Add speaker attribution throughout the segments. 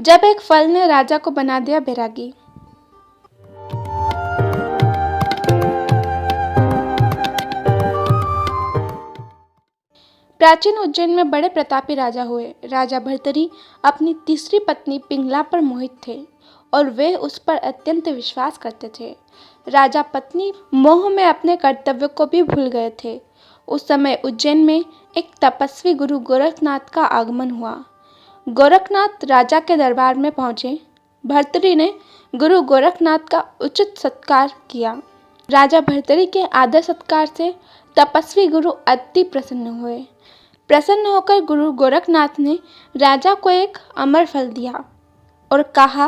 Speaker 1: जब एक फल ने राजा को बना दिया बैरागी। प्राचीन उज्जैन में बड़े प्रतापी राजा हुए। राजा भर्तरी अपनी तीसरी पत्नी पिंगला पर मोहित थे और वे उस पर अत्यंत विश्वास करते थे। राजा पत्नी मोह में अपने कर्तव्य को भी भूल गए थे। उस समय उज्जैन में एक तपस्वी गुरु गोरखनाथ का आगमन हुआ। गोरखनाथ राजा के दरबार में पहुंचे। भर्तरी ने गुरु गोरखनाथ का उचित सत्कार किया। राजा भर्तरी के आदर सत्कार से तपस्वी गुरु अति प्रसन्न हुए। प्रसन्न होकर गुरु गोरखनाथ ने राजा को एक अमर फल दिया और कहा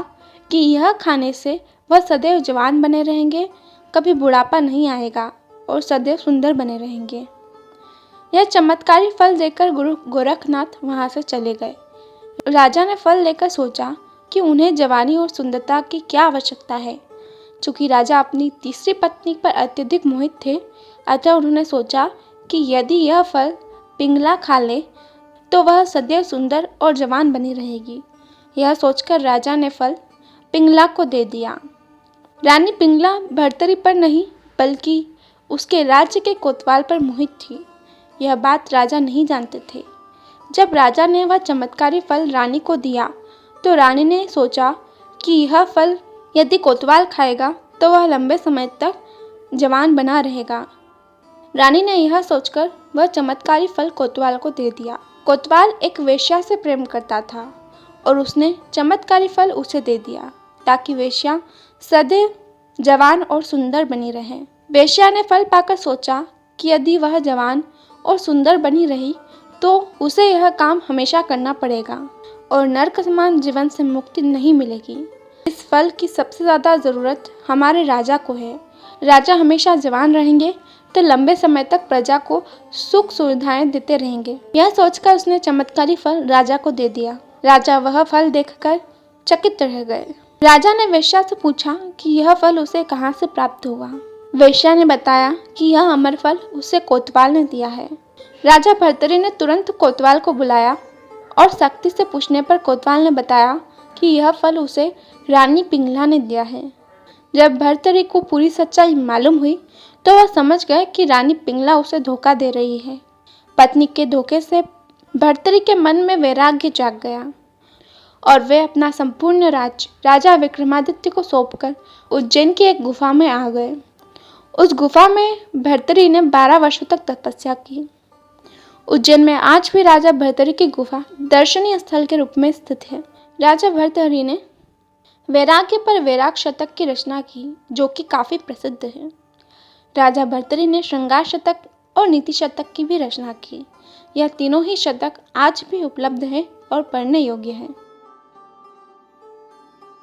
Speaker 1: कि यह खाने से वह सदैव जवान बने रहेंगे, कभी बुढ़ापा नहीं आएगा और सदैव सुंदर बने रहेंगे। यह चमत्कारी फल देकर गुरु गोरखनाथ वहां से चले गए। राजा ने फल लेकर सोचा कि उन्हें जवानी और सुंदरता की क्या आवश्यकता है। चूंकि राजा अपनी तीसरी पत्नी पर अत्यधिक मोहित थे, अतः उन्होंने सोचा कि यदि यह फल पिंगला खा ले तो वह सदैव सुंदर और जवान बनी रहेगी। यह सोचकर राजा ने फल पिंगला को दे दिया। रानी पिंगला भर्तरी पर नहीं बल्कि उसके राज्य के कोतवाल पर मोहित थी। यह बात राजा नहीं जानते थे। जब राजा ने वह चमत्कारी फल रानी को दिया तो रानी ने सोचा कि यह फल यदि कोतवाल खाएगा तो वह लंबे समय तक जवान बना रहेगा। रानी ने यह सोचकर वह चमत्कारी फल कोतवाल को दे दिया। कोतवाल एक वेश्या से प्रेम करता था और उसने चमत्कारी फल उसे दे दिया ताकि वेश्या सदैव जवान और सुंदर बनी रहे। वेश्या ने फल पाकर सोचा कि यदि वह जवान और सुंदर बनी रही तो उसे यह काम हमेशा करना पड़ेगा और नरक समान जीवन से मुक्ति नहीं मिलेगी। इस फल की सबसे ज़्यादा ज़रूरत हमारे राजा को है। राजा हमेशा जवान रहेंगे तो लंबे समय तक प्रजा को सुख सुविधाएं देते रहेंगे। यह सोचकर उसने चमत्कारी फल राजा को दे दिया। राजा वह फल देखकर चकित रह गए। राजा ने वेश्या से पूछा कि यह फल उसे कहाँ से प्राप्त हुआ। वेश्या ने बताया कि यह अमर फल उसे कोतवाल ने दिया है। राजा भर्तरी ने तुरंत कोतवाल को बुलाया और सख्ती से पूछने पर कोतवाल ने बताया कि यह फल उसे रानी पिंगला ने दिया है। जब भर्तरी को पूरी सच्चाई मालूम हुई तो वह समझ गए कि रानी पिंगला उसे धोखा दे रही है। पत्नी के धोखे से भर्तरी के मन में वैराग्य जाग गया और वे अपना संपूर्ण राज्य राजा विक्रमादित्य को सौंपकर उज्जैन की एक गुफा में आ गए। उस गुफा में भर्तरी ने 12 वर्षों तक तपस्या की। उज्जैन में आज भी राजा भर्तरी की गुफा दर्शनीय स्थल के रूप में स्थित है। राजा भर्तरी ने वैराग्य पर वैराग शतक की रचना की जो कि काफ़ी प्रसिद्ध है। राजा भर्तरी ने श्रृंगार शतक और नीति शतक की भी रचना की। यह तीनों ही शतक आज भी उपलब्ध हैं और पढ़ने योग्य हैं।